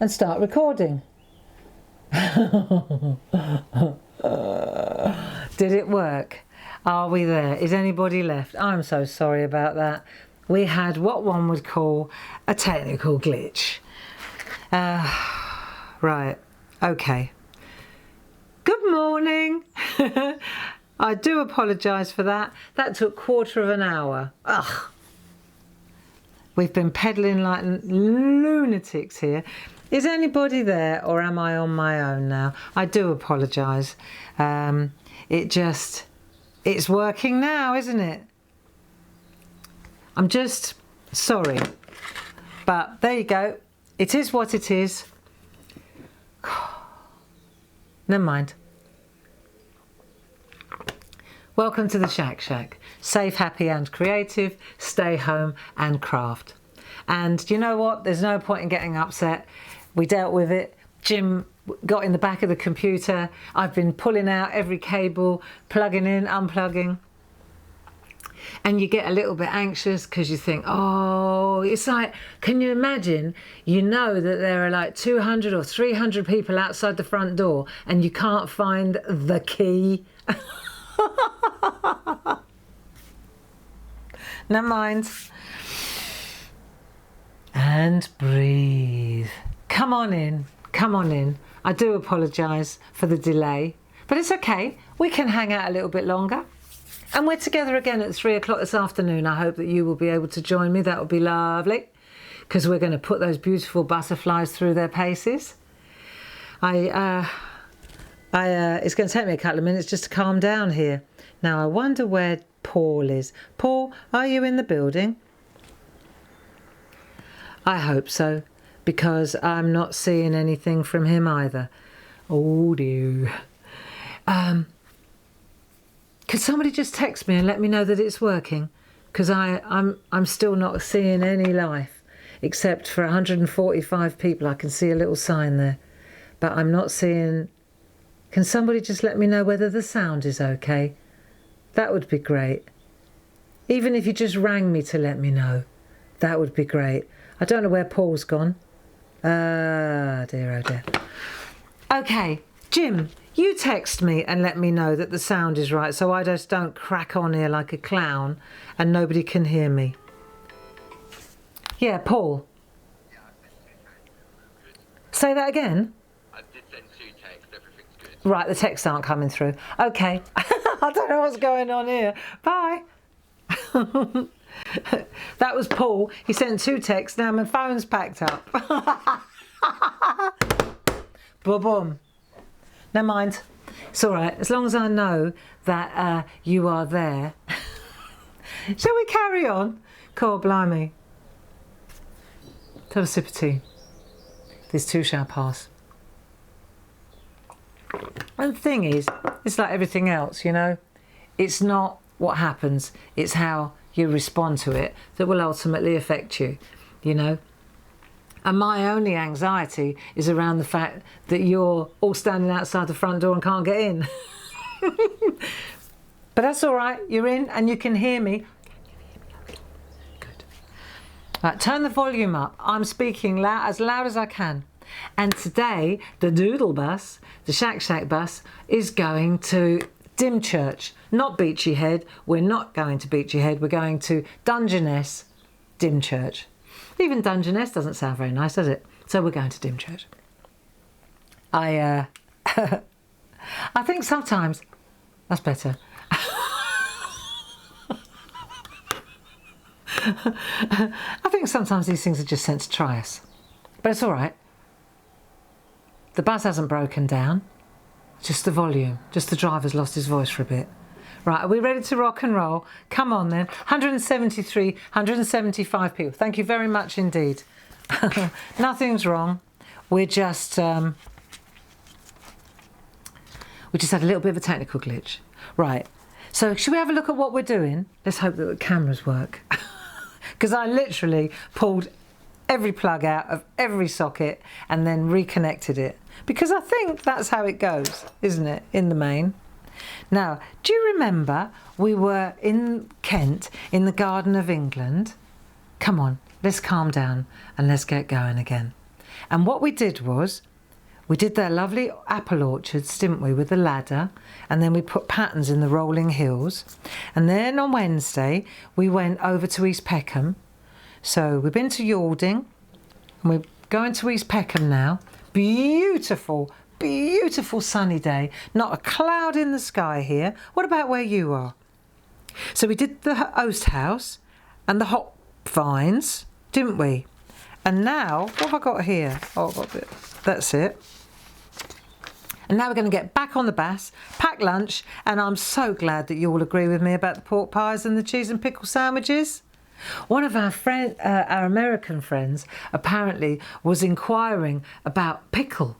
and start recording. Did it work? Are we there? Is anybody left? I'm so sorry about that. We had what one would call a technical glitch. Right, okay. Good morning. I do apologise for that. That took quarter of an hour. Ugh. We've been peddling like lunatics here. Is anybody there, or am I on my own now? I do apologise. It's working now, isn't it? I'm just sorry. But there you go. It is what it is. Never mind. Welcome to the SHAC. Safe, happy and creative. Stay home and craft. And you know what? There's no point in getting upset. We dealt with it. Jim got in the back of the computer. I've been pulling out every cable, plugging in, unplugging. And you get a little bit anxious because you think, oh, it's like, can you imagine? You know that there are like 200 or 300 people outside the front door and you can't find the key. Never mind. And breathe. Come on in. Come on in. I do apologise for the delay, but it's okay. We can hang out a little bit longer. And we're together again at 3 o'clock this afternoon. I hope that you will be able to join me. That would be lovely, because we're going to put those beautiful butterflies through their paces. It's going to take me a couple of minutes just to calm down here. Now, I wonder where Paul is. Paul, are you in the building? I hope so, because I'm not seeing anything from him either. Oh dear. Could somebody just text me and let me know that it's working? Because I'm still not seeing any life, except for 145 people. I can see a little sign there, but I'm not seeing. Can somebody just let me know whether the sound is okay? That would be great. Even if you just rang me to let me know, that would be great. I don't know where Paul's gone. Ah, dear, oh dear. Okay, Jim, you text me and let me know that the sound is right, so I just don't crack on here like a clown and nobody can hear me. Yeah, Paul. Yeah, I sent 2 texts. Say that again? I did send 2 texts, everything's good. Right, the texts aren't coming through. Okay. I don't know what's going on here. Bye. That was Paul. He sent 2 texts. Now my phone's packed up. Boom. Never mind. It's all right. As long as I know that you are there. Shall we carry on? Cool, blimey. Have a sip of tea. This too shall pass. And the thing is, it's like everything else, you know. It's not what happens. It's how you respond to it that will ultimately affect you, you know. And my only anxiety is around the fact that you're all standing outside the front door and can't get in. But that's all right. You're in and you can hear me. Good. Right, turn the volume up. I'm speaking as loud as I can. And today, the Doodle bus, the SHAC bus, is going to Dymchurch, not Beachy Head. We're not going to Beachy Head. We're going to Dungeness, Dymchurch. Even Dungeness doesn't sound very nice, does it? So we're going to Dymchurch. I think sometimes that's better. I think sometimes these things are just sent to try us, but it's all right. The bus hasn't broken down, just the volume, just the driver's lost his voice for a bit. Right, are we ready to rock and roll? Come on then. 173, 175 people. Thank you very much indeed. Nothing's wrong. We just had a little bit of a technical glitch. Right, so should we have a look at what we're doing? Let's hope that the cameras work. Because I literally pulled every plug out of every socket and then reconnected it. Because I think that's how it goes, isn't it, in the main? Now, do you remember we were in Kent, in the Garden of England? Come on, let's calm down and let's get going again. And what we did was, we did their lovely apple orchards, didn't we, with the ladder, and then we put patterns in the rolling hills. And then on Wednesday, we went over to East Peckham. So we've been to Yalding, and we're going to East Peckham now. Beautiful, beautiful sunny day. Not a cloud in the sky here. What about where you are? So we did the Oast House and the hop vines, didn't we? And now, what have I got here? Oh, I've got it. That's it. And now we're going to get back on the bass, pack lunch, and I'm so glad that you all agree with me about the pork pies and the cheese and pickle sandwiches. One of our American friends apparently was inquiring about pickle.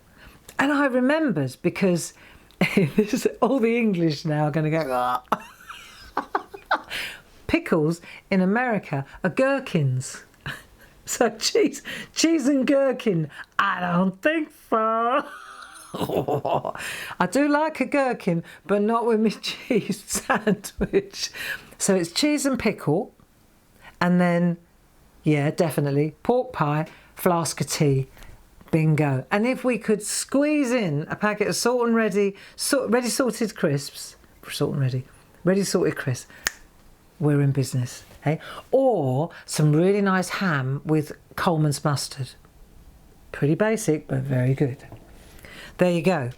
And I remembered, because all the English now are going to go, oh. Pickles in America are gherkins. So cheese and gherkin, I don't think so. I do like a gherkin, but not with my cheese sandwich. So it's cheese and pickle, and then, yeah, definitely, pork pie, flask of tea, bingo. And if we could squeeze in a packet of ready salted crisps, ready salted crisps, we're in business, eh? Or some really nice ham with Coleman's mustard. Pretty basic, but very good. There you go.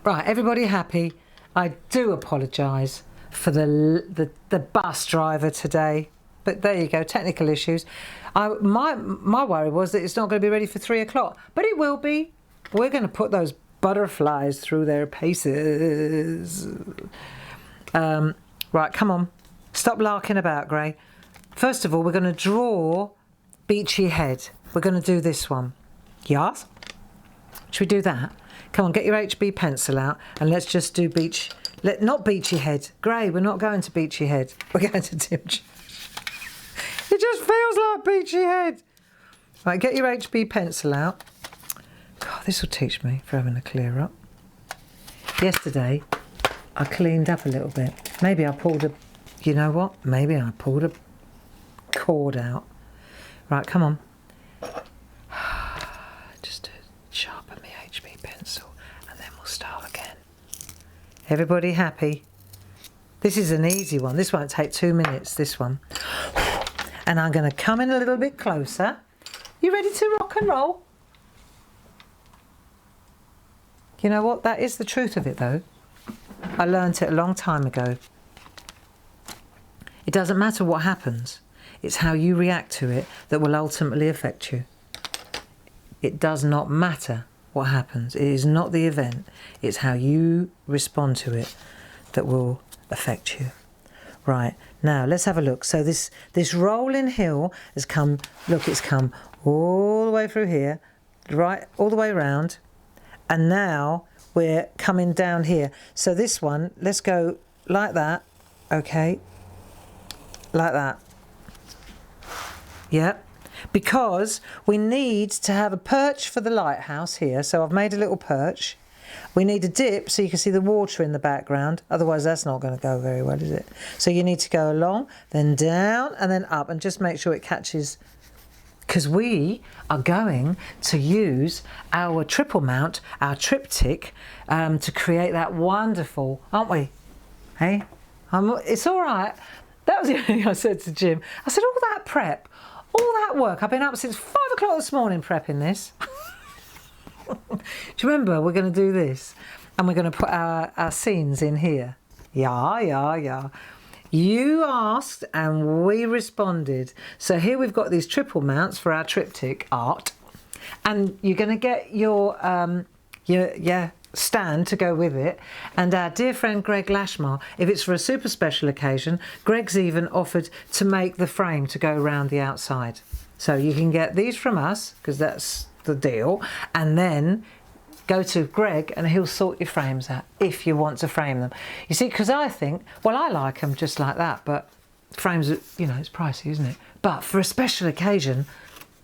Right, everybody happy? I do apologise for the bus driver today, but there you go, technical issues. My worry was that it's not going to be ready for 3 o'clock, but it will be. We're going to put those butterflies through their paces. Right, come on. Stop larking about, Gray. First of all, we're going to draw Beachy Head. We're going to do this one. Yes? Should we do that? Come on, get your HB pencil out and let's just do not Beachy Head. Gray, we're not going to Beachy Head. We're going to Dymchurch. It just feels like Beachy Head. Right, get your HB pencil out. God, this will teach me for having a clear up. Yesterday, I cleaned up a little bit. Maybe I pulled you know what? Maybe I pulled a cord out. Right, come on. Just to sharpen my HB pencil and then we'll start again. Everybody happy? This is an easy one. This won't take 2 minutes, this one. And I'm going to come in a little bit closer. You ready to rock and roll? You know what? That is the truth of it, though. I learnt it a long time ago. It doesn't matter what happens. It's how you react to it that will ultimately affect you. It does not matter what happens. It is not the event. It's how you respond to it that will affect you. Right, now let's have a look. So this rolling hill has come, look, it's come all the way through here, right, all the way around. And now we're coming down here. So this one, let's go like that, okay? Like that. Yep. Because we need to have a perch for the lighthouse here. So I've made a little perch. We need a dip so you can see the water in the background. Otherwise that's not going to go very well, is it? So you need to go along, then down and then up, and just make sure it catches, because we are going to use our triple mount, our triptych, to create that wonderful, aren't we? Hey? It's all right. That was the only thing I said to Jim. I said, all that prep, all that work. I've been up since 5 o'clock this morning prepping this. Do you remember we're going to do this? And we're going to put our scenes in here. Yeah. You asked and we responded. So here we've got these triple mounts for our triptych art. And you're going to get your stand to go with it. And our dear friend Greg Lashmar, if it's for a super special occasion, Greg's even offered to make the frame to go around the outside. So you can get these from us, because that's the deal, and then go to Greg and he'll sort your frames out if you want to frame them. You see, because I think, well, I like them just like that, but frames, you know, it's pricey, isn't it? But for a special occasion,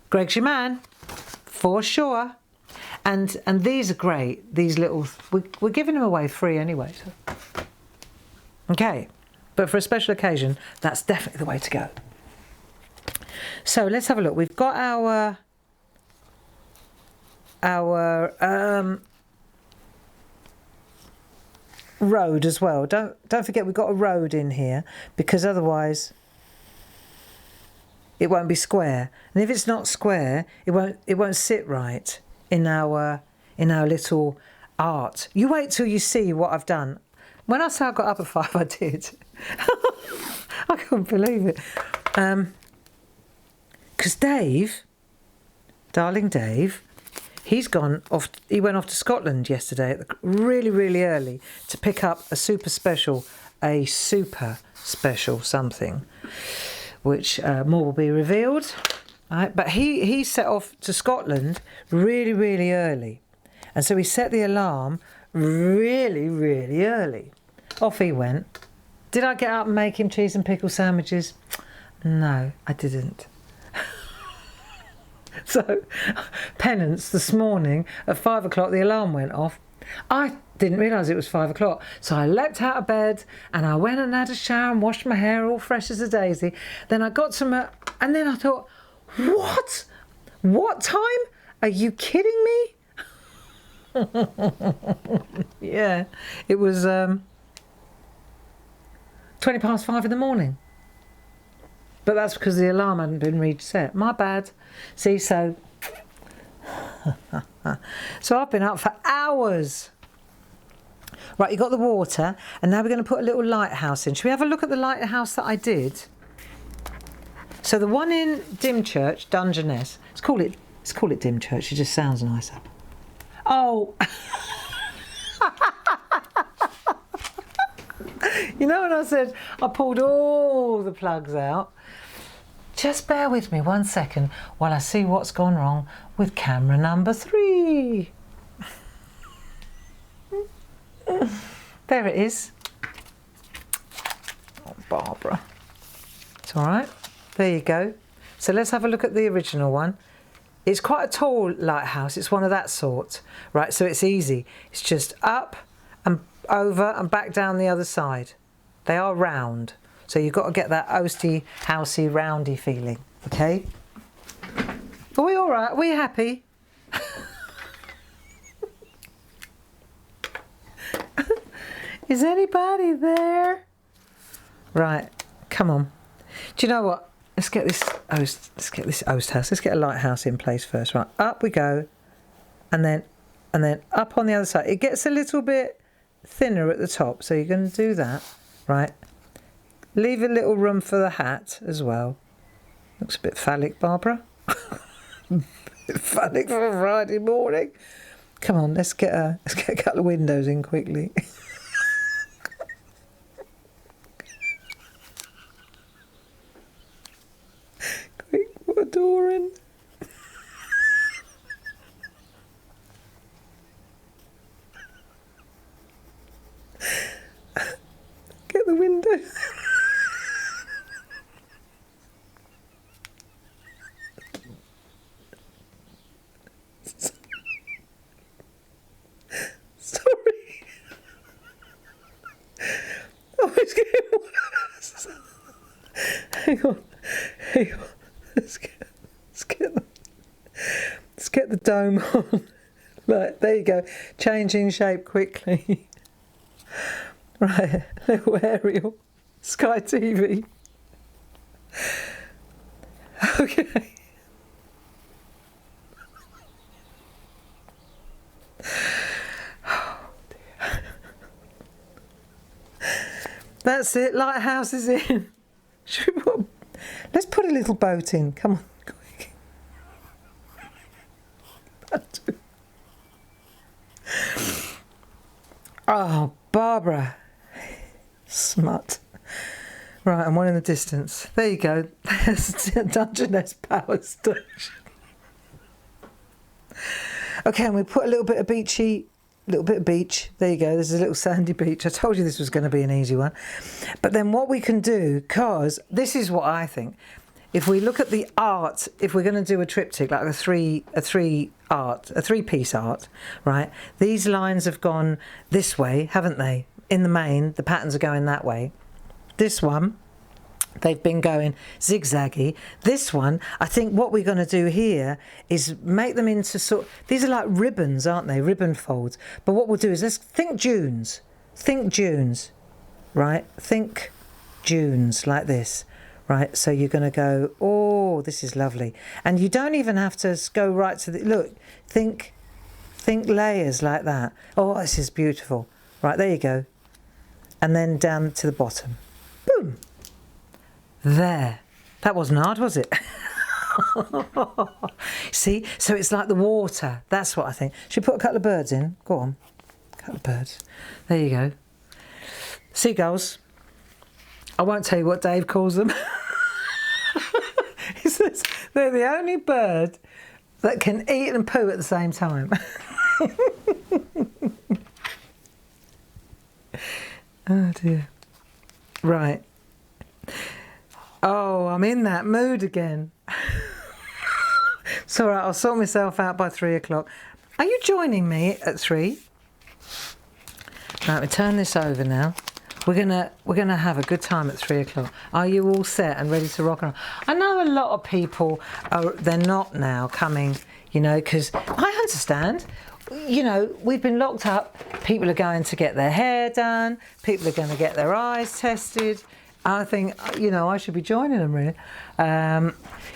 Greg's your man, for sure. And these are great, these little, we're giving them away free anyway. So. Okay, but for a special occasion, that's definitely the way to go. So let's have a look. We've got our road as well. Don't forget we've got a road in here, because otherwise it won't be square. And if it's not square, it won't sit right in our little art. You wait till you see what I've done. When I say I got up at 5, I did. I couldn't believe it. Because Dave, darling Dave, he went off to Scotland yesterday really, really early to pick up a super special something, which more will be revealed. Right? But he set off to Scotland really, really early. And so he set the alarm really, really early. Off he went. Did I get up and make him cheese and pickle sandwiches? No, I didn't. So, penance this morning at 5 o'clock, the alarm went off. I didn't realise it was 5 o'clock. So I leapt out of bed and I went and had a shower and washed my hair all fresh as a daisy. Then I got and then I thought, what? What time? Are you kidding me? Yeah, it was 20 past 5 in the morning. But that's because the alarm hadn't been reset. My bad. See, so I've been up for hours. Right, you got the water, and now we're going to put a little lighthouse in. Should we have a look at the lighthouse that I did? So the one in Dymchurch, Dungeness. Let's call it Dymchurch. It just sounds nicer. Oh. You know when I said I pulled all the plugs out? Just bear with me 1 second while I see what's gone wrong with camera number 3. There it is. Oh, Barbara. It's all right. There you go. So let's have a look at the original one. It's quite a tall lighthouse. It's one of that sort. Right, so it's easy. It's just up and over and back down the other side. They are round. So you've got to get that oasty, housey, roundy feeling, okay? Are we all right? Are we happy? Is anybody there? Right, come on. Do you know what? Let's get this oast house. Let's get a lighthouse in place first. Right, up we go, and then up on the other side. It gets a little bit thinner at the top, so you're going to do that, right? Leave a little room for the hat as well. Looks a bit phallic, Barbara. Phallic for a Friday morning. Come on, let's get a couple of windows in quickly. Quick, put a door in. Get the windows. Hang on. Let's get the dome on. Right, there you go. Changing shape quickly. Right, little aerial. Sky TV. Okay. Oh dear. That's it. Lighthouse is in. Let's put a little boat in. Come on, quick. Oh, Barbara. Smut. Right, and one in the distance. There you go. There's Dungeness Power Station. Okay, and we put a little bit of beach. There you go. There's a little sandy beach. I told you this was going to be an easy one. But then what we can do, because this is what I think. If we look at the art, if we're going to do a triptych, like a three-piece art, right? These lines have gone this way, haven't they? In the main, the patterns are going that way. This one They've been going zigzaggy. This one, I think what we're going to do here is make them into these are like ribbons, aren't they? Ribbon folds. But what we'll do is let's think Junes. Think Junes, right? Think Junes like this, right? So you're going to go, oh, this is lovely. And you don't even have to go right to the, look, think layers like that. Oh, this is beautiful. Right, there you go. And then down to the bottom. Boom. There. That wasn't hard, was it? See? So it's like the water. That's what I think. Should we put a couple of birds in? Go on. A couple of birds. There you go. Seagulls. I won't tell you what Dave calls them. He says they're the only bird that can eat and poo at the same time. Oh dear. Right. Oh, I'm in that mood again. It's all right, I'll sort myself out by 3 o'clock. Are you joining me at 3? Right, we turn this over now. We're gonna have a good time at 3 o'clock. Are you all set and ready to rock and roll? I know a lot of people they're not now coming, you know, because I understand. You know, we've been locked up. People are going to get their hair done. People are going to get their eyes tested. I think, you know, I should be joining them really.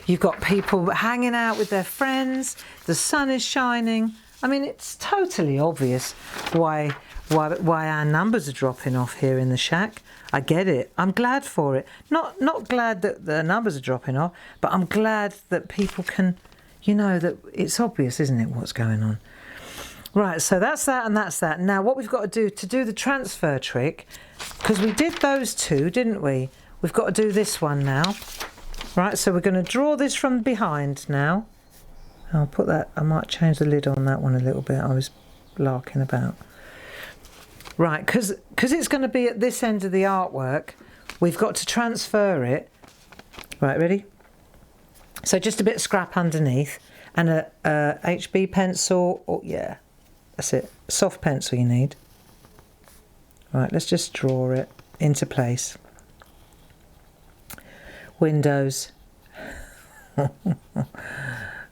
You've got people hanging out with their friends. The sun is shining. I mean, it's totally obvious why our numbers are dropping off here in the shack. I get it. I'm glad for it. Not glad that the numbers are dropping off, but I'm glad that people can, you know, that it's obvious, isn't it, what's going on. Right, so that's that and that's that. Now what we've got to do the transfer trick, because we did those two, didn't we? We've got to do this one now. Right, so we're going to draw this from behind now. I'll put that, I might change the lid on that one a little bit. I was larking about. Right, because it's going to be at this end of the artwork, we've got to transfer it. Right, ready? So just a bit of scrap underneath and a HB pencil, or yeah. That's it. Soft pencil you need. Right, let's just draw it into place. Windows.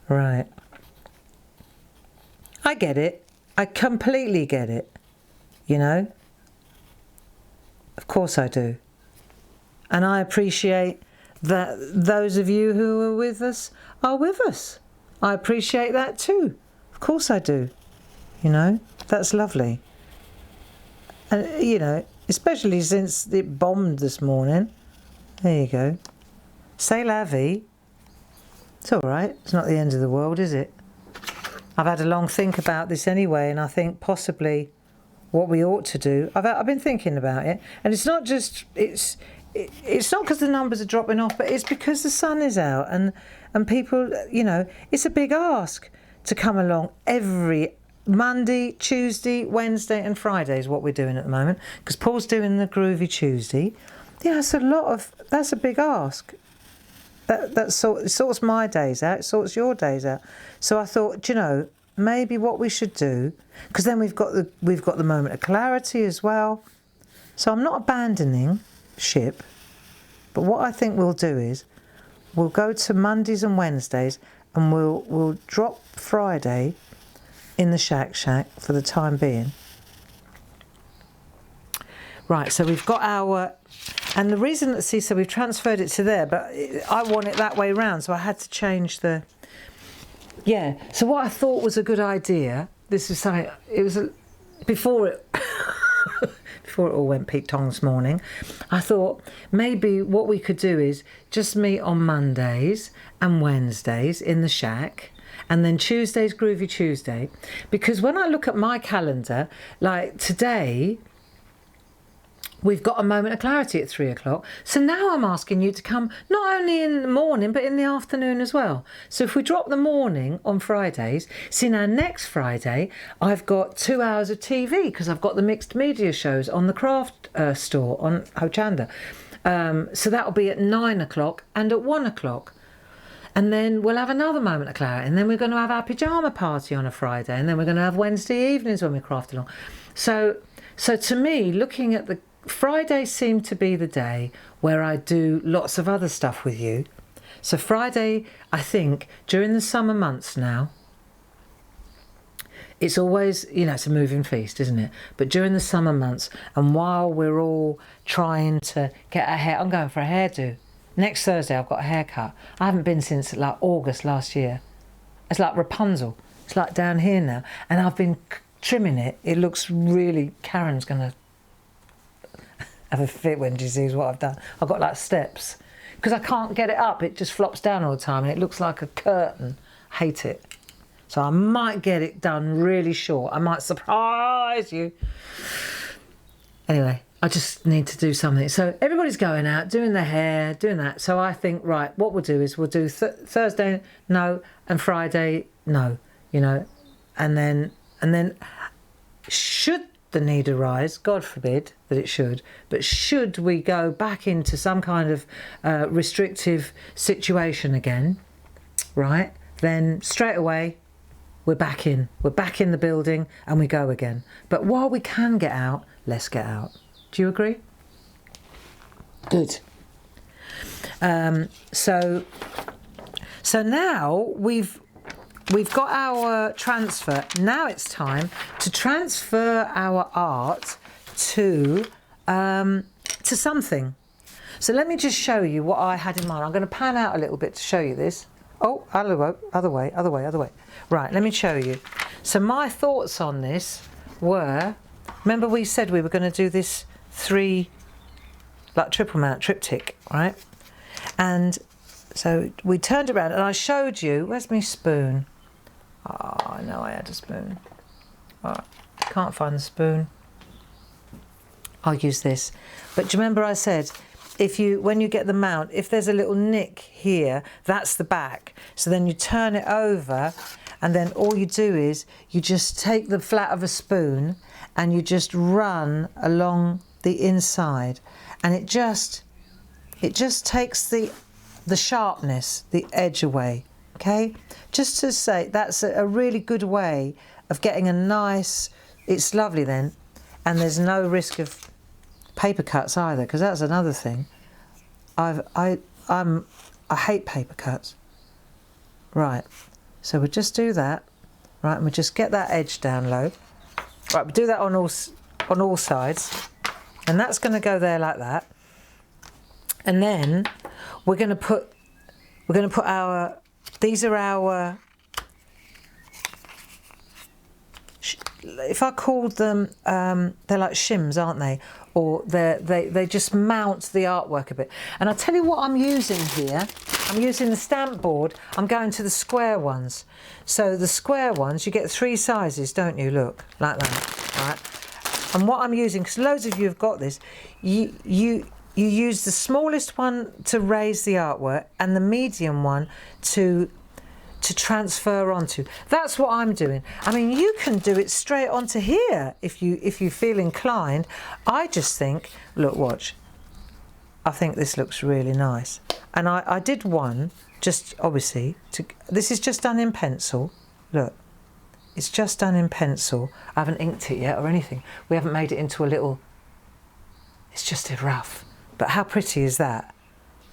Right. I get it. I completely get it. You know? Of course I do. And I appreciate that those of you who are with us are with us. I appreciate that too. Of course I do. You know, that's lovely. And, you know, especially since it bombed this morning. There you go. C'est la vie. It's all right. It's not the end of the world, is it? I've had a long think about this anyway, and I think possibly what we ought to do. I've been thinking about it, and it's not just it's not because the numbers are dropping off, but it's because the sun is out, and people, you know, it's a big ask to come along every Monday, Tuesday, Wednesday and Friday is what we're doing at the moment, because Paul's doing the Groovy Tuesday. Yeah, that's a big ask. It sorts my days out, it sorts your days out. So I thought, you know, maybe what we should do, because then we've got the moment of clarity as well. So I'm not abandoning ship, but what I think we'll do is we'll go to Mondays and Wednesdays, and we'll drop Friday in the shack for the time being. Right, so we've got our, and the reason that, see, so we've transferred it to there, but I want it that way round, so I had to change the, yeah. So what I thought was a good idea, this is something, it was before it all went peak tong this morning, I thought maybe what we could do is just meet on Mondays and Wednesdays in the shack, and then Tuesday's Groovy Tuesday, because when I look at my calendar, like today, we've got a moment of clarity at 3 o'clock. So now I'm asking you to come not only in the morning, but in the afternoon as well. So if we drop the morning on Fridays, see now next Friday, I've got 2 hours of TV because I've got the mixed media shows on the craft store on Hochanda. So that'll be at 9 o'clock and at 1 o'clock. And then we'll have another moment of clarity. And then we're going to have our pyjama party on a Friday. And then we're going to have Wednesday evenings when we craft along. So to me, looking at the Friday seemed to be the day where I do lots of other stuff with you. So Friday, I think, during the summer months now, it's always, it's a moving feast, isn't it? But during the summer months, and while we're all trying to get our hair, I'm going for a hairdo. Next Thursday, I've got a haircut. I haven't been since like August last year. It's like Rapunzel. It's like down here now. And I've been trimming it. It looks really, Karen's going to have a fit when she sees what I've done. I've got like steps. Because I can't get it up. It just flops down all the time and it looks like a curtain. Hate it. So I might get it done really short. I might surprise you. Anyway, I just need to do something. So everybody's going out, doing their hair, doing that. So I think, right, what we'll do is we'll do Thursday, no, and Friday, no, and then should the need arise, God forbid that it should, but should we go back into some kind of restrictive situation again, right, then straight away, we're back in the building and we go again. But while we can get out, let's get out. Do you agree? Good. So now we've got our transfer. Now it's time to transfer our art to something. So let me just show you what I had in mind. I'm going to pan out a little bit to show you this. Oh, other way. Right, let me show you. So my thoughts on this were, remember we said we were going to do this 3, like triple mount, triptych, right? And so we turned around and I showed you, where's my spoon? Oh, I know I had a spoon. Oh, can't find the spoon. I'll use this. But do you remember I said, when you get the mount, if there's a little nick here, that's the back. So then you turn it over and then all you do is you just take the flat of a spoon and you just run along the inside and it just takes the sharpness, the edge away, okay? Just to say that's a really good way of getting a nice, it's lovely then, and there's no risk of paper cuts either, because that's another thing. I hate paper cuts. Right, so we'll just do that. Right, and we'll just get that edge down low. Right, we'll do that on all sides, and that's going to go there like that. And then we're going to put our. These are our. If I called them, they're like shims, aren't they? Or they just mount the artwork a bit. And I'll tell you what I'm using here. I'm using the stamp board. I'm going to the square ones. So the square ones, you get 3 sizes, don't you? Look, like that, right? And what I'm using, because loads of you have got this, you use the smallest one to raise the artwork and the medium one to transfer onto. That's what I'm doing. I mean, you can do it straight onto here if you feel inclined. I just think, look, watch. I think this looks really nice. And I did one, just obviously, this is just done in pencil. Look, it's just done in pencil. I haven't inked it yet or anything. We haven't made it into a little, it's just a rough. But how pretty is that?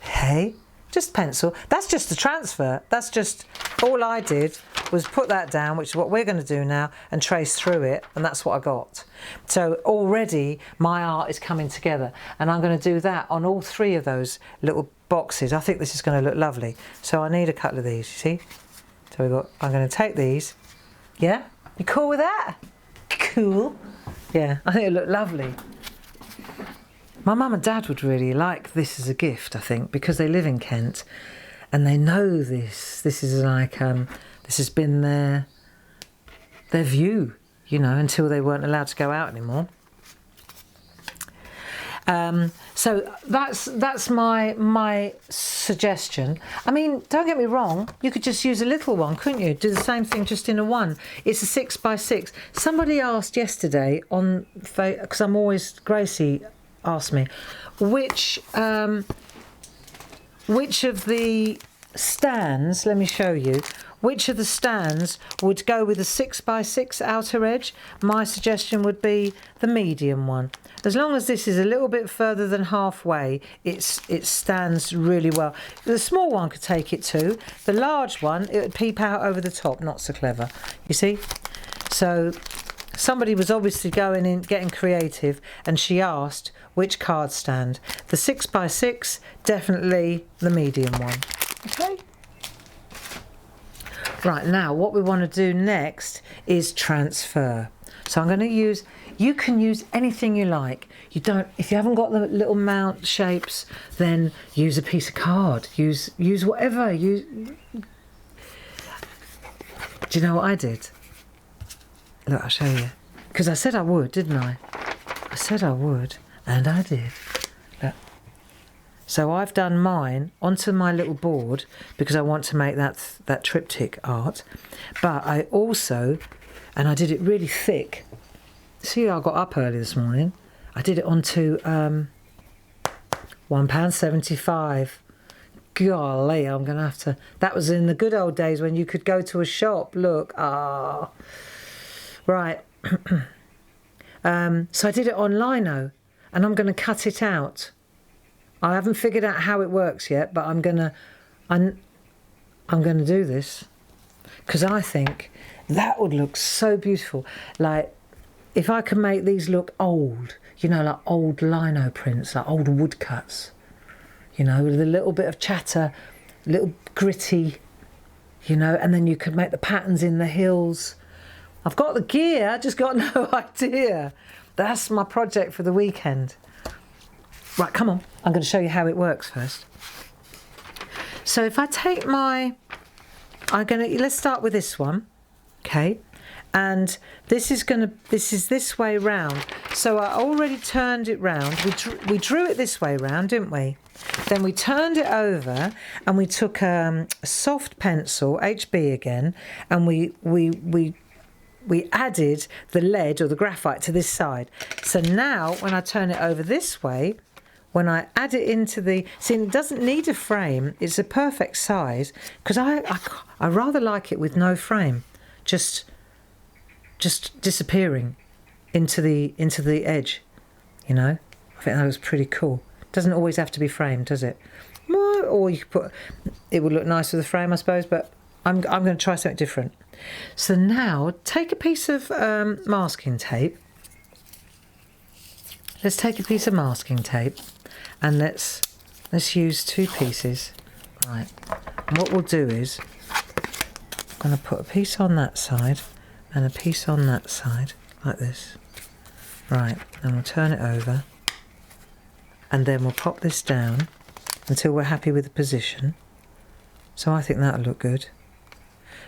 Hey? Just pencil. That's just a transfer. That's just, all I did was put that down, which is what we're going to do now, and trace through it, and that's what I got. So already my art is coming together, and I'm going to do that on all 3 of those little boxes. I think this is going to look lovely. So I need a couple of these, you see? So I'm going to take these. Yeah? You cool with that? Cool. Yeah, I think it'll look lovely. My mum and dad would really like this as a gift, I think, because they live in Kent and they know this. This is like, this has been their view, until they weren't allowed to go out anymore. So that's my suggestion. I mean, don't get me wrong, you could just use a little one, couldn't you? Do the same thing just in a 1. It's a 6 by 6. Somebody asked yesterday on, because I'm always, Gracie asked me, which of the stands, let me show you, which of the stands would go with a 6x6 outer edge, my suggestion would be the medium one. As long as this is a little bit further than halfway, it stands really well. The small one could take it too. The large one, it would peep out over the top. Not so clever, you see. So somebody was obviously going in, getting creative, and she asked which card stand. The 6x6, definitely the medium one. Okay. Right, now what we want to do next is transfer. So I'm going to use, you can use anything you like. You don't, if you haven't got the little mount shapes, then use a piece of card. Use whatever. Do you know what I did? Look, I'll show you. Because I said I would, didn't I? I said I would, and I did. Look. So I've done mine onto my little board because I want to make that triptych art. But I also, and I did it really thick. See, I got up early this morning. I did it onto £1.75. Golly, I'm going to have to... That was in the good old days when you could go to a shop. Look, Right. So I did it on lino, and I'm going to cut it out. I haven't figured out how it works yet, but I'm gonna do this because I think that would look so beautiful. Like if I could make these look old, you know, like old lino prints, like old woodcuts, you know, with a little bit of chatter, little gritty, you know, and then you could make the patterns in the hills. I've got the gear, I just got no idea. That's my project for the weekend. Right, come on. I'm going to show you how it works first. So if I take let's start with this one, okay? And this is this way round. So I already turned it round. We drew it this way round, didn't we? Then we turned it over and we took a soft pencil, HB again, and we added the lead or the graphite to this side. So now when I turn it over this way, when I add it into the... See, it doesn't need a frame. It's a perfect size because I rather like it with no frame, just disappearing into the edge, you know. I think that looks pretty cool. Doesn't always have to be framed, does it? Or you could put... It would look nice with a frame, I suppose, but I'm going to try something different. So now take a piece of masking tape. Let's take a piece of masking tape and let's use 2 pieces. Right. And what we'll do is I'm going to put a piece on that side and a piece on that side like this. Right. And we'll turn it over and then we'll pop this down until we're happy with the position. So I think that'll look good.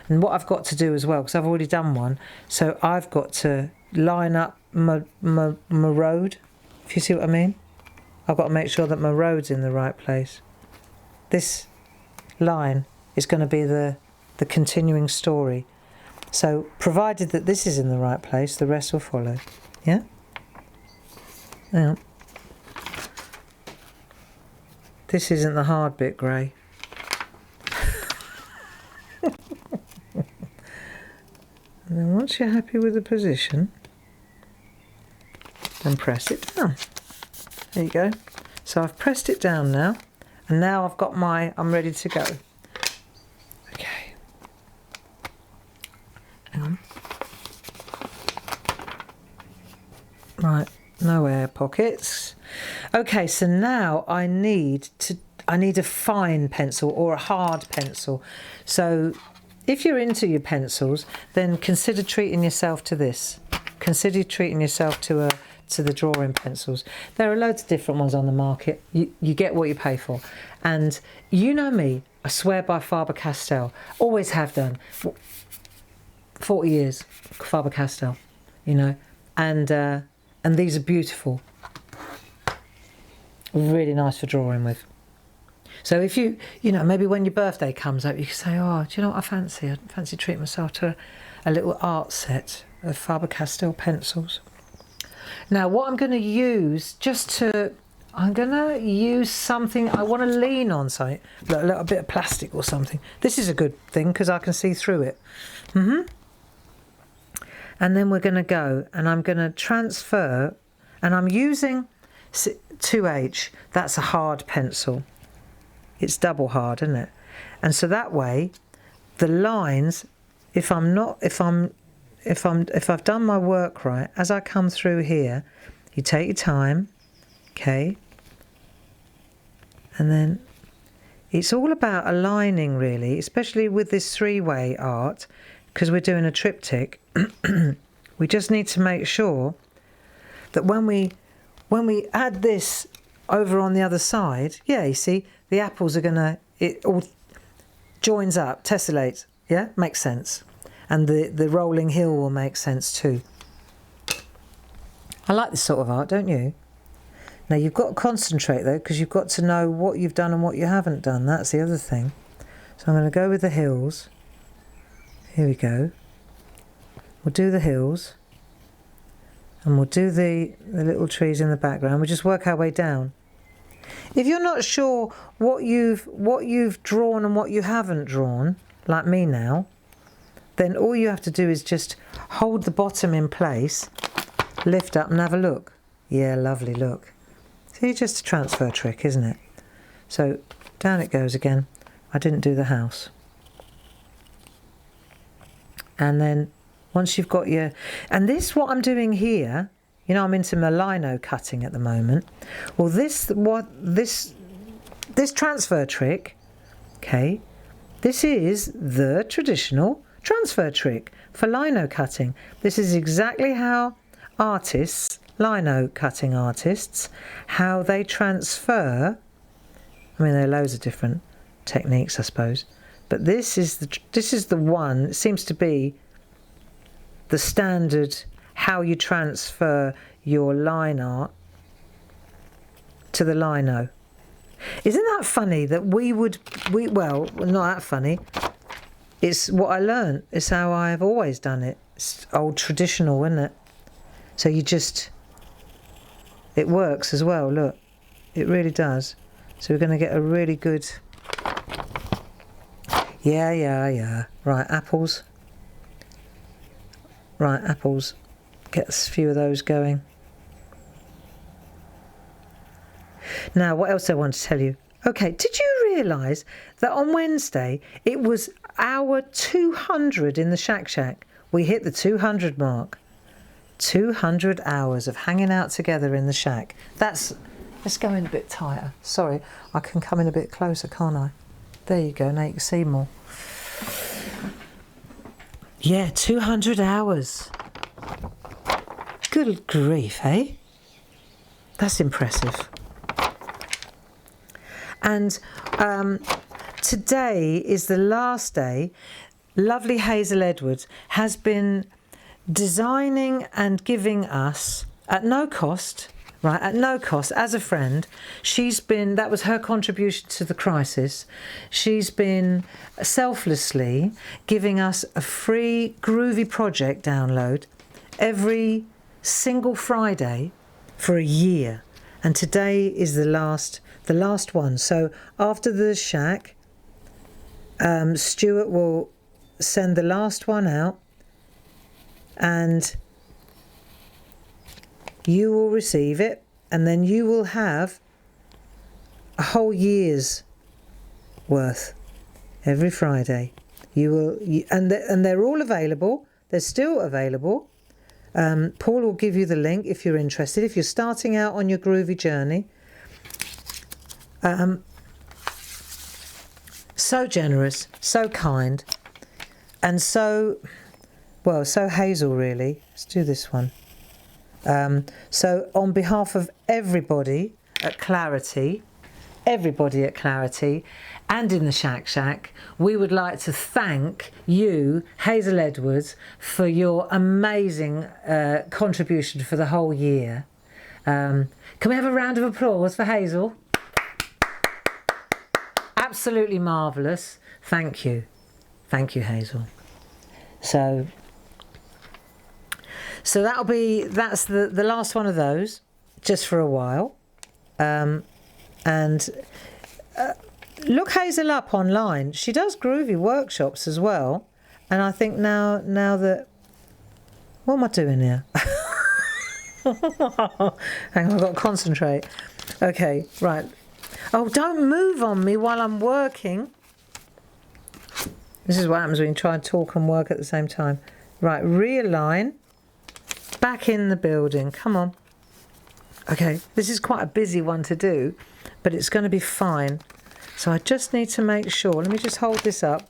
And what I've got to do as well, because I've already done one, so I've got to line up my road, if you see what I mean. I've got to make sure that my road's in the right place. This line is going to be the continuing story. So provided that this is in the right place, the rest will follow. Yeah? Yeah. This isn't the hard bit, Gray. And then once you're happy with the position, then press it down. There you go. So I've pressed it down now, and now I've got I'm ready to go. Okay. Hang on. Right, no air pockets. Okay, so now I need a fine pencil or a hard pencil. So if you're into your pencils, then consider treating yourself to this. Consider treating yourself to the drawing pencils. There are loads of different ones on the market. You get what you pay for. And you know me, I swear by Faber-Castell. Always have done. 40 years, Faber-Castell, you know. And these are beautiful. Really nice for drawing with. So if you know, maybe when your birthday comes up, you can say, oh, do you know what I fancy? I fancy treating myself to a little art set of Faber-Castell pencils. Now, what I'm going to use just to I'm going to use something. I want to lean on something, a little bit of plastic or something. This is a good thing because I can see through it. And then we're going to go and I'm going to transfer, and I'm using 2H. That's a hard pencil. It's double hard, isn't it? And so that way, the lines, if I've done my work right, as I come through here, you take your time, okay? And then it's all about aligning, really, especially with this three-way art, because we're doing a triptych. We just need to make sure that when we add this over on the other side, yeah, you see, the apples are gonna, it all joins up, tessellates, yeah, makes sense. And the rolling hill will make sense too. I like this sort of art, don't you? Now you've got to concentrate though, because you've got to know what you've done and what you haven't done. That's the other thing. So I'm going to go with the hills. Here we go. We'll do the hills. And we'll do the little trees in the background. We'll just work our way down. If you're not sure what you've drawn and what you haven't drawn, like me now, then all you have to do is just hold the bottom in place, lift up and have a look. Yeah, lovely, look. See, just a transfer trick, isn't it? So down it goes again. I didn't do the house. And then once you've got your... And this, what I'm doing here, you know, I'm into my lino cutting at the moment. Well, this transfer trick, okay, this is the traditional transfer trick for lino cutting. This is exactly how artists, lino cutting artists, how they transfer. I mean, there are loads of different techniques, I suppose, but this is the one. It seems to be the standard how you transfer your line art to the lino. Isn't that funny that well, not that funny. It's what I learned. It's how I've always done it. It's old traditional, isn't it? So you just, it works as well, look. It really does. So we're going to get a really good, yeah. Right, apples. Right, apples. Get a few of those going. Now, what else I want to tell you? Okay, did you realise that on Wednesday it was hour 200 in the SHAC? We hit the 200 mark. 200 hours of hanging out together in the shack. Let's go in a bit tighter. Sorry, I can come in a bit closer, can't I? There you go, now you can see more. Yeah, 200 hours. Good grief, eh? That's impressive. And today is the last day. Lovely Hazel Edwards has been designing and giving us, at no cost, right, at no cost, as a friend, that was her contribution to the crisis. She's been selflessly giving us a free groovy project download every single Friday for a year. And today is the last one. So after the SHAC, Stuart will send the last one out, and you will receive it, and then you will have a whole year's worth every Friday. And they're all available. They're still available. Paul will give you the link if you're interested. If you're starting out on your groovy journey, so generous, so kind, and so Hazel, really. Let's do this one. So on behalf of everybody at Clarity, and in the SHAC, we would like to thank you, Hazel Edwards, for your amazing contribution for the whole year. Can we have a round of applause for Hazel? Absolutely marvellous. Thank you, Hazel. So that's the last one of those, just for a while. And look Hazel up online. She does groovy workshops as well. And I think now that... What am I doing here? Hang on, I've got to concentrate. Okay, right. Oh, don't move on me while I'm working. This is what happens when you try and talk and work at the same time. Right, realign. Back in the building. Come on. Okay, this is quite a busy one to do, but it's going to be fine. So I just need to make sure. Let me just hold this up.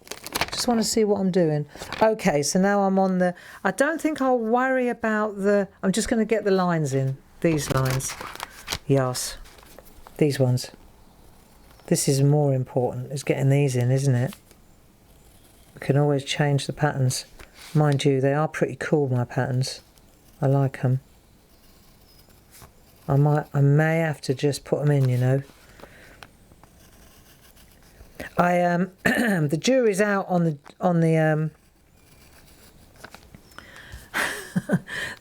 Just want to see what I'm doing. Okay, so now I'm on the... I don't think I'll worry about the... I'm just going to get the lines in. These lines. Yes. These ones. This is more important, is getting these in, isn't it? We can always change the patterns. Mind you, they are pretty cool, my patterns. I like them. I may have to just put them in, you know. The jury's out on the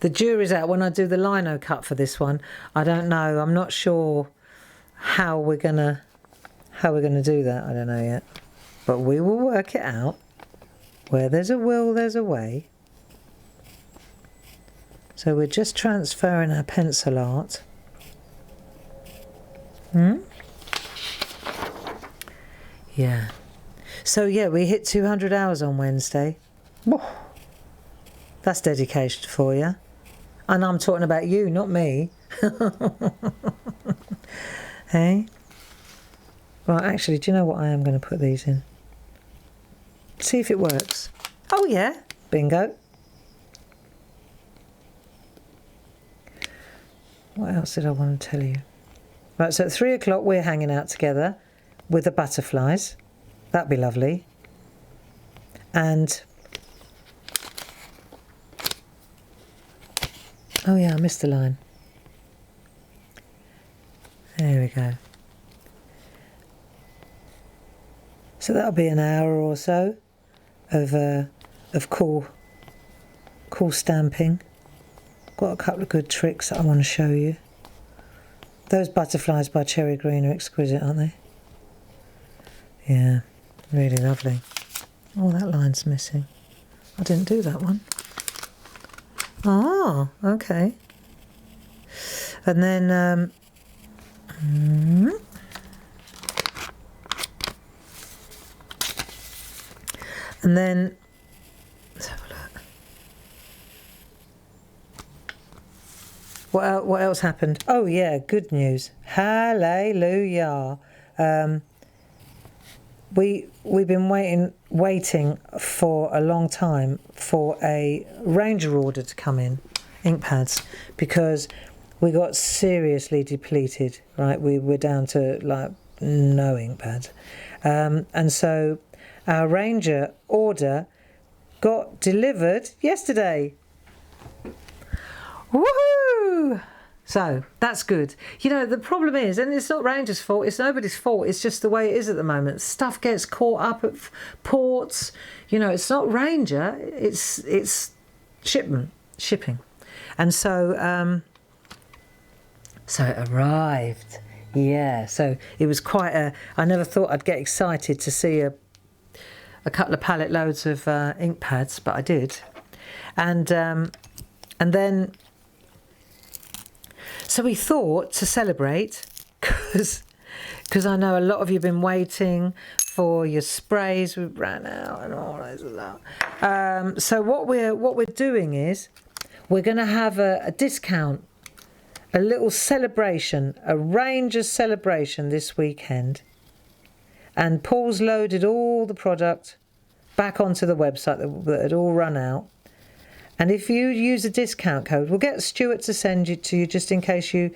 the jury's out when I do the lino cut for this one. I don't know. I'm not sure how we're gonna do that. I don't know yet, but we will work it out. Where there's a will, there's a way. So we're just transferring our pencil art. Yeah. So yeah, we hit 200 hours on Wednesday. That's dedication for you. And I'm talking about you, not me. Hey? Right, actually, do you know what? I am going to put these in. See if it works. Oh yeah, bingo. What else did I want to tell you? Right, so at 3 o'clock we're hanging out together with the butterflies. That'd be lovely. And oh yeah, I missed a line. There we go. So that'll be an hour or so of cool stamping. Got a couple of good tricks that I want to show you. Those butterflies by Cherry Green are exquisite, aren't they? Yeah, really lovely. Oh, that line's missing. I didn't do that one. Oh, okay. And then and then let's have a look. What else happened? Oh yeah, good news. Hallelujah. We've been waiting for a long time for a Ranger order to come in, ink pads, because we got seriously depleted, right? We were down to like no ink pads. And so our Ranger order got delivered yesterday. Woohoo! So that's good. You know, the problem is, and it's not Ranger's fault, it's nobody's fault, it's just the way it is at the moment. Stuff gets caught up at ports. You know, it's not Ranger, it's shipping. And so so it arrived. Yeah, so it was quite I never thought I'd get excited to see a couple of pallet loads of ink pads, but I did. And then so we thought to celebrate, because I know a lot of you have been waiting for your sprays. We've ran out and all that. So what we're doing is we're going to have a discount, a little celebration, a Ranger celebration this weekend. And Paul's loaded all the product back onto the website that had all run out. And if you use a discount code, we'll get Stuart to send it to you just in case you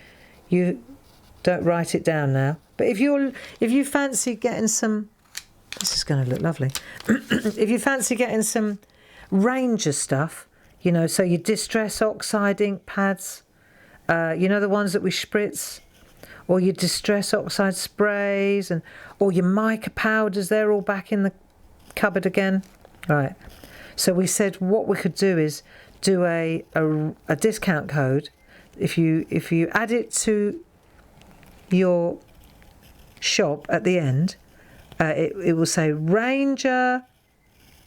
don't write it down now. But if you fancy getting some, this is going to look lovely. If you fancy getting some Ranger stuff, you know, so your Distress Oxide ink pads, you know, the ones that we spritz, or your Distress Oxide sprays, or your mica powders, they're all back in the cupboard again. Right. So we said what we could do is do a discount code. If you add it to your shop at the end, it will say Ranger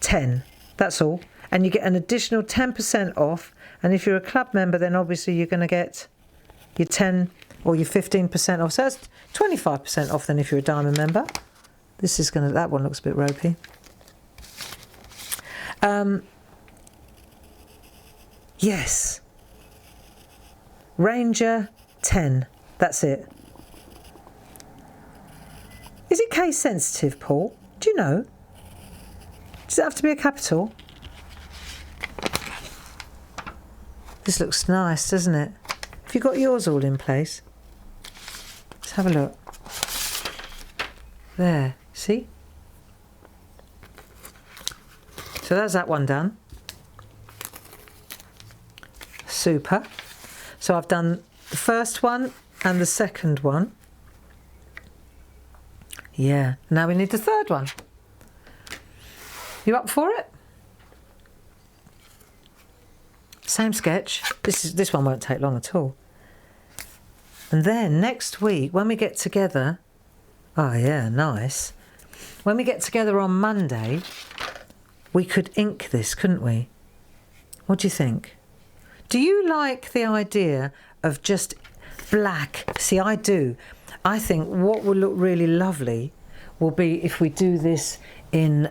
10. That's all. And you get an additional 10% off. And if you're a club member, then obviously you're going to get your 10 or your 15% off. So that's 25% off then if you're a diamond member. That one looks a bit ropey. Yes. Ranger 10. That's it. Is it case sensitive, Paul? Do you know? Does it have to be a capital? This looks nice, doesn't it? Have you got yours all in place? Let's have a look. There, see? So that's that one done. Super. So I've done the first one and the second one. Yeah, now we need the third one. You up for it? Same sketch. This one won't take long at all. And then next week, when we get together, oh yeah, nice. When we get together on Monday, we could ink this, couldn't we? What do you think? Do you like the idea of just black? See, I do. I think what will look really lovely will be if we do this in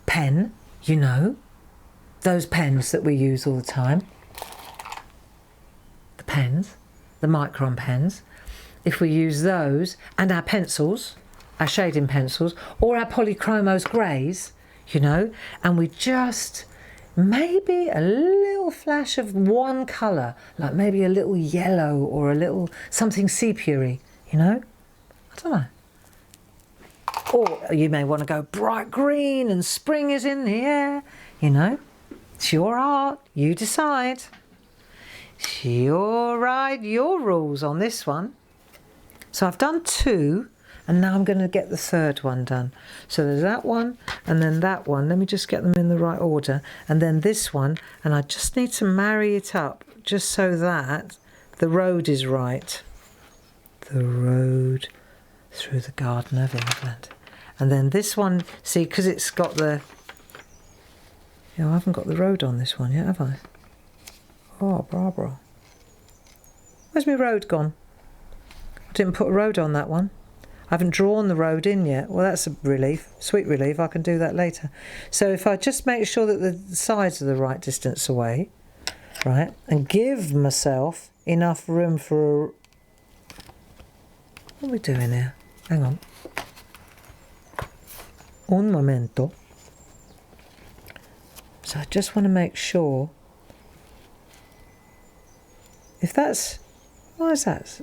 pen, you know, those pens that we use all the time. The pens, the micron pens. If we use those and our pencils, our shading pencils, or our polychromos greys, you know, and we just maybe a little flash of one colour, like maybe a little yellow or a little something sepia-y, you know? I don't know. Or you may want to go bright green and spring is in the air, you know? It's your art, you decide. It's your ride, your rules on this one. So I've done two, and now I'm going to get the third one done. So there's that one, and then that one. Let me just get them in the right order. And then this one, and I just need to marry it up, just so that the road is right. The road through the Garden of England. And then this one, see, because it's got the... You know, I haven't got the road on this one yet, have I? Oh, Barbara. Where's my road gone? I didn't put a road on that one. I haven't drawn the road in yet. Well, that's a relief, sweet relief. I can do that later. So if I just make sure that the sides are the right distance away, right, and give myself enough room for... What are we doing here? Hang on. Un momento. So I just want to make sure. If that's... Why is that?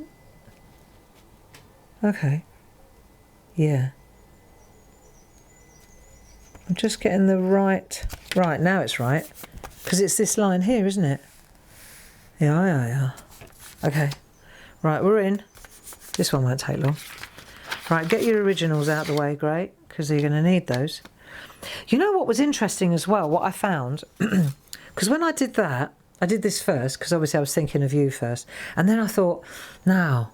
Okay. Yeah. I'm just getting the right... Right, now it's right. Because it's this line here, isn't it? Yeah. Okay. Right, we're in. This one won't take long. Right, get your originals out the way, great, because you're going to need those. You know what was interesting as well, what I found? Because when I did that, I did this first, because obviously I was thinking of you first. And then I thought, now,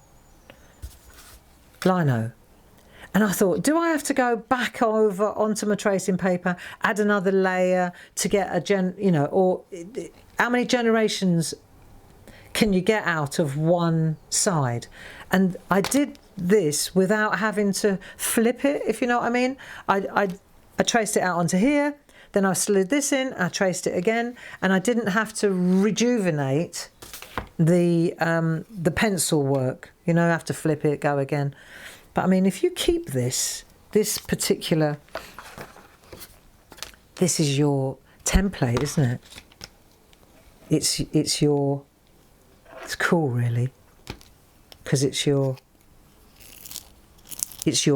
lino. And I thought, do I have to go back over onto my tracing paper, add another layer to get a or how many generations can you get out of one side? And I did this without having to flip it, if you know what I mean. I traced it out onto here, then I slid this in, I traced it again, and I didn't have to rejuvenate the pencil work. You know, I have to flip it, go again. But I mean, if you keep this particular, this is your template, isn't it? It's cool really, because it's your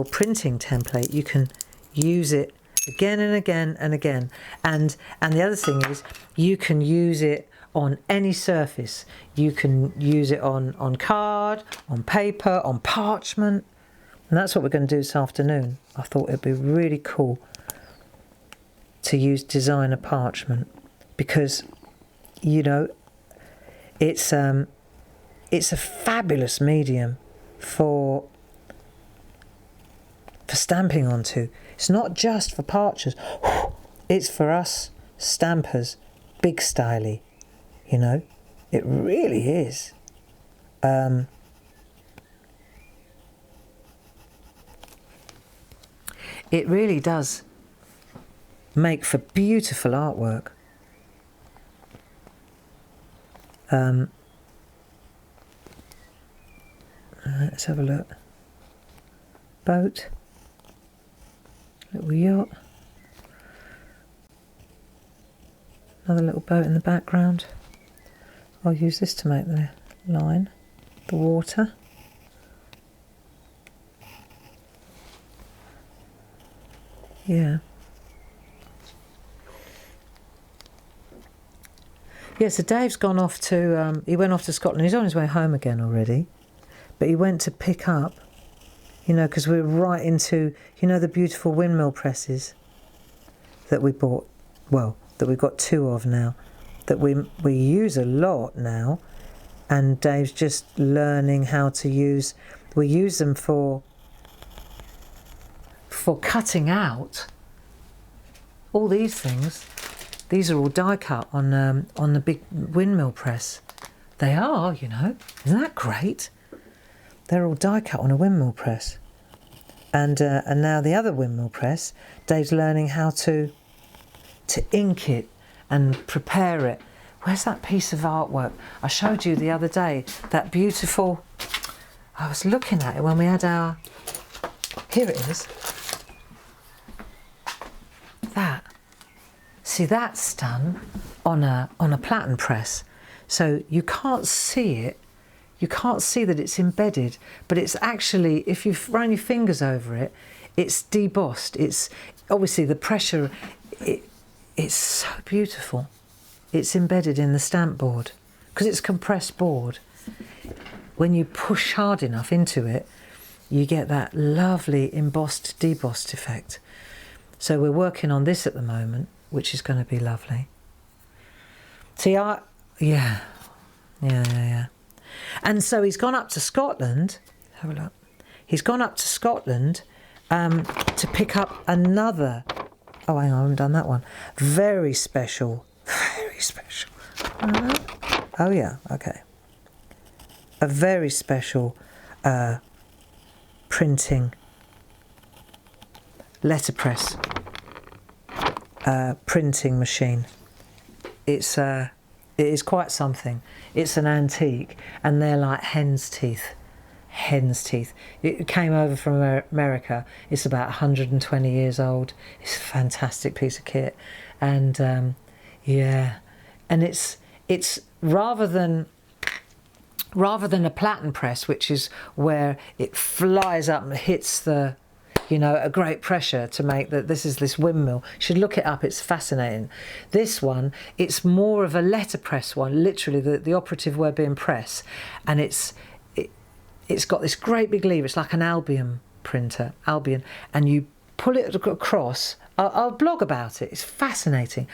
printing template. You can use it again and again and again. And the other thing is, you can use it on any surface. You can use it on card, on paper, on parchment. And that's what we're going to do this afternoon. I thought it'd be really cool to use designer parchment because, you know, It's a fabulous medium for stamping onto. It's not just for parchers. It's for us stampers, big styly, you know. It really is. It really does make for beautiful artwork. Let's have a look. Boat. Little yacht. Another little boat in the background. I'll use this to make the line. The water. Yeah. Yeah, so Dave's gone off to, he went off to Scotland. He's on his way home again already. But he went to pick up, you know, because we're right into, you know, the beautiful windmill presses that we bought, well, that we've got 2 of now, that we use a lot now. And Dave's just learning how to use, we use them for cutting out all these things. These are all die cut on the big windmill press. They are, you know. Isn't that great? They're all die cut on a windmill press. And now the other windmill press, Dave's learning how to ink it and prepare it. Where's that piece of artwork I showed you the other day? That beautiful, I was looking at it when we had our, here it is. That. See, that's done on a platen press. So you can't see it. You can't see that it's embedded, but it's actually, if you run your fingers over it, it's debossed. It's obviously the pressure, it's so beautiful. It's embedded in the stamp board because it's compressed board. When you push hard enough into it, you get that lovely embossed, debossed effect. So we're working on this at the moment, which is going to be lovely. See, yeah. And so he's gone up to Scotland. Have a look. He's gone up to Scotland to pick up another. Oh, hang on, I haven't done that one. Very special. Very special. Oh, yeah, okay. A very special printing letterpress printing machine. It is quite something. It's an antique, and they're like hen's teeth. Hen's teeth. It came over from America. It's about 120 years old. It's a fantastic piece of kit, and yeah, and it's rather than a platen press, which is where it flies up and hits the, you know, a great pressure to make that. This windmill. You should look it up. It's fascinating. This one, it's more of a letterpress one. Literally, the operative word being press, and it's got this great big lever. It's like an Albion printer, and you pull it across. I'll blog about it. It's fascinating.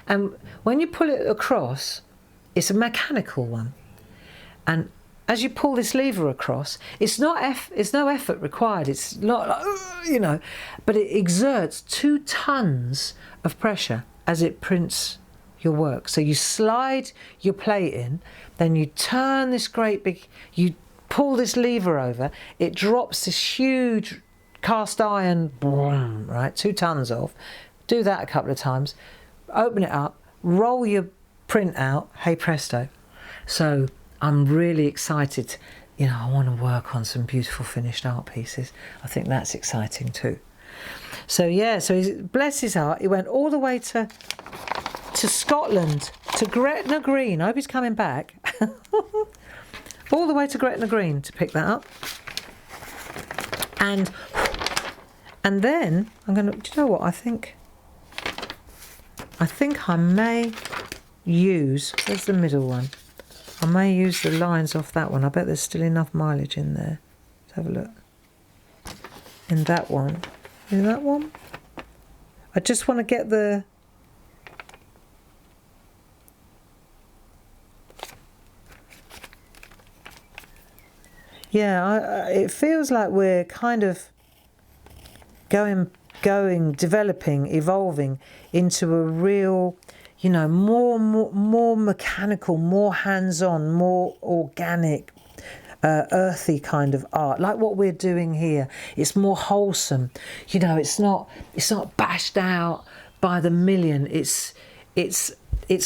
And when you pull it across, it's a mechanical one, and as you pull this lever across, it's no effort required. It's not like, you know, but it exerts 2 tons of pressure as it prints your work. So you slide your plate in, then you turn this great big, you pull this lever over, it drops this huge cast iron, right, 2 tons of. Do that a couple of times, open it up, roll your print out, hey presto. So I'm really excited. You know, I want to work on some beautiful finished art pieces. I think that's exciting too. So yeah, so bless his heart, he went all the way to Scotland, to Gretna Green. I hope he's coming back. All the way to Gretna Green to pick that up. And then I'm going to, do you know what, I think I may use, where's the middle one? I may use the lines off that one. I bet there's still enough mileage in there. Let's have a look. In that one. In that one? I just want to get the... Yeah, it feels like we're kind of developing, evolving into a real, more mechanical, more hands-on, more organic, earthy kind of art, like what we're doing here. It's more wholesome. It's not bashed out by the million. It's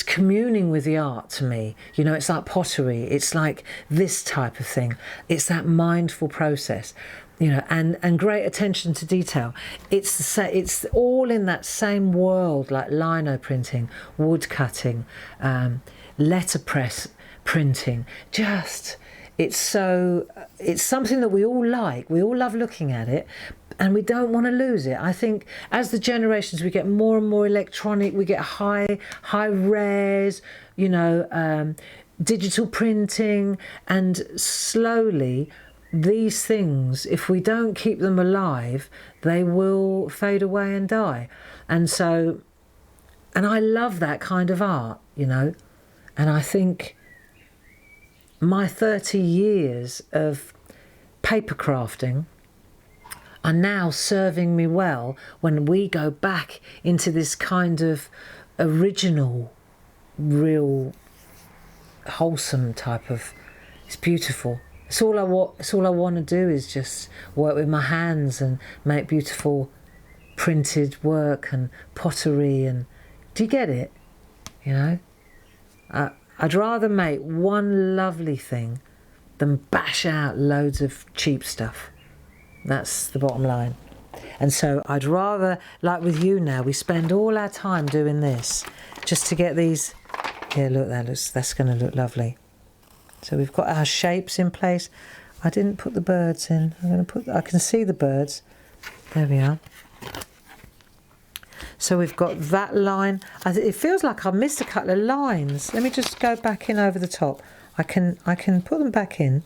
communing with the art to me. It's like pottery. It's like this type of thing. It's that mindful process. And great attention to detail. It's all in that same world, like lino printing, wood cutting, letterpress printing. It's something that we all like. We all love looking at it, and we don't want to lose it. I think as the generations, we get more and more electronic. We get high res, digital printing, and slowly these things, if we don't keep them alive, they will fade away and die. And I love that kind of art, and I think my 30 years of paper crafting are now serving me well when we go back into this kind of original, real, wholesome type of. It's beautiful. It's all I want to do is just work with my hands and make beautiful printed work and pottery. And do you get it? I'd rather make one lovely thing than bash out loads of cheap stuff. That's the bottom line. And so I'd rather, like with you now, we spend all our time doing this just to get these. Yeah, look, that's going to look lovely. So we've got our shapes in place. I didn't put the birds in. I can see the birds. There we are. So we've got that line. It feels like I've missed a couple of lines. Let me just go back in over the top. I can put them back in.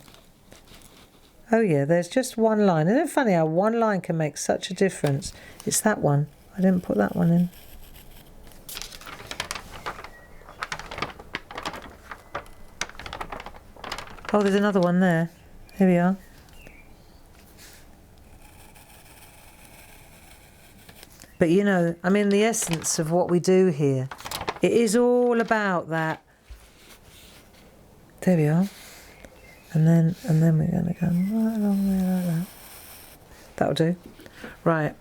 Oh yeah, there's just one line. Isn't it funny how one line can make such a difference? It's that one. I didn't put that one in. Oh, there's another one there. Here we are. But the essence of what we do here, it is all about that. There we are. And then we're going to go right along there like that. That'll do. Right.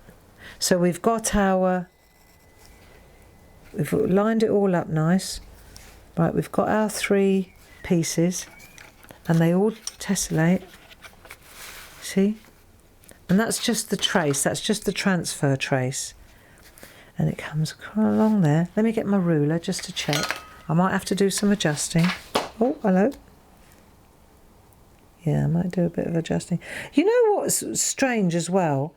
So we've got we've lined it all up nice. Right, we've got our 3 pieces. And they all tessellate, see? And that's just the trace, that's just the transfer trace. And it comes along there. Let me get my ruler just to check. I might have to do some adjusting. Oh, hello. Yeah, I might do a bit of adjusting. You know what's strange as well?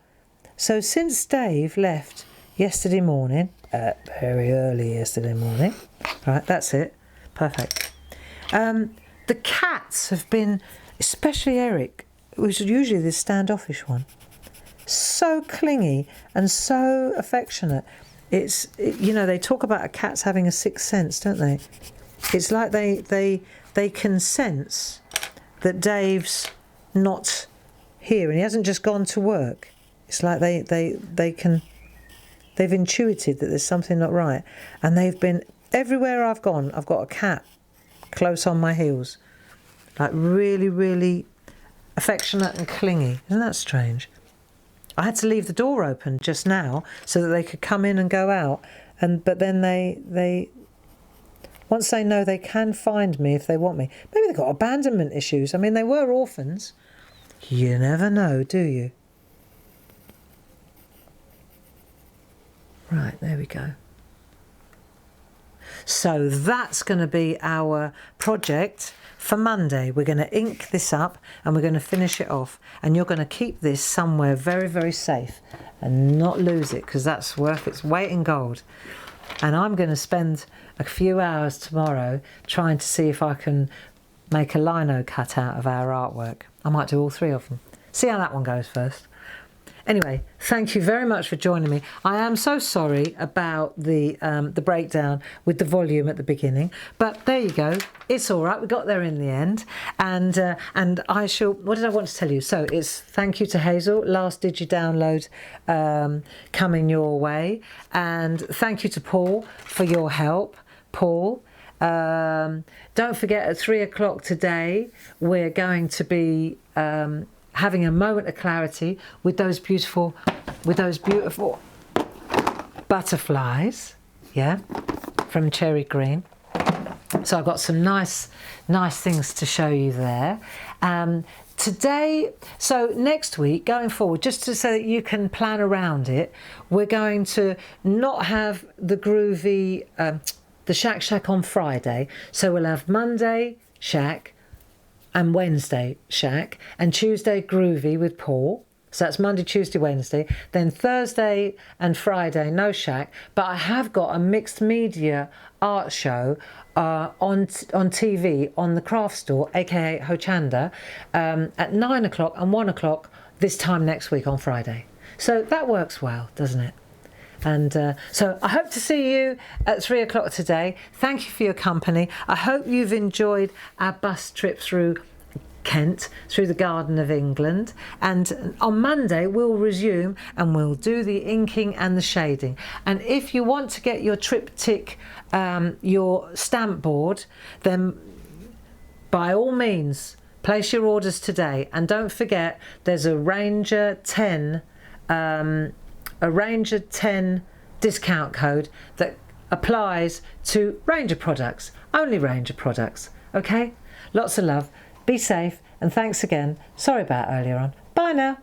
So since Dave left yesterday morning, very early yesterday morning, right, that's it, perfect. The cats have been, especially Eric, who's usually the standoffish one, so clingy and so affectionate. They talk about cats having a sixth sense, don't they? It's like they can sense that Dave's not here and he hasn't just gone to work. It's like they've intuited that there's something not right, and they've been everywhere I've gone. I've got a cat close on my heels, like really, really affectionate and clingy. Isn't that strange? I had to leave the door open just now so that they could come in and go out, but then they once they know they can find me if they want me. Maybe they've got abandonment issues. I mean, they were orphans. You never know, do you? Right, there we go. So that's going to be our project for Monday. We're going to ink this up and we're going to finish it off. And you're going to keep this somewhere very, very safe and not lose it, because that's worth its weight in gold. And I'm going to spend a few hours tomorrow trying to see if I can make a lino cut out of our artwork. I might do all 3 of them. See how that one goes first. Anyway, thank you very much for joining me. I am so sorry about the breakdown with the volume at the beginning, but there you go. It's all right. We got there in the end, and I shall. What did I want to tell you? So it's thank you to Hazel. Last Digi download coming your way, and thank you to Paul for your help, Paul. Don't forget at 3 o'clock today we're going to be having a moment of clarity with those beautiful butterflies, yeah, from Cherry Green. So I've got some nice things to show you there. Today, so next week, going forward, just so that you can plan around it, we're going to not have the groovy, the SHAC on Friday. So we'll have Monday SHAC and Wednesday SHAC and Tuesday groovy with Paul. So that's Monday, Tuesday, Wednesday. Then Thursday and Friday, no SHAC. But I have got a mixed media art show on TV on the craft store, aka Hochanda, at 9 o'clock and 1 o'clock this time next week on Friday. So that works well, doesn't it? And so I hope to see you at 3 o'clock today. Thank you for your company. I hope you've enjoyed our bus trip through Kent, through the Garden of England. And on Monday we'll resume and we'll do the inking and the shading. And if you want to get your triptych, your stamp board, then by all means place your orders today. And don't forget there's a Ranger 10 discount code that applies to Ranger products, only Ranger products. Okay, lots of love, be safe, and thanks again. Sorry about earlier on. Bye now.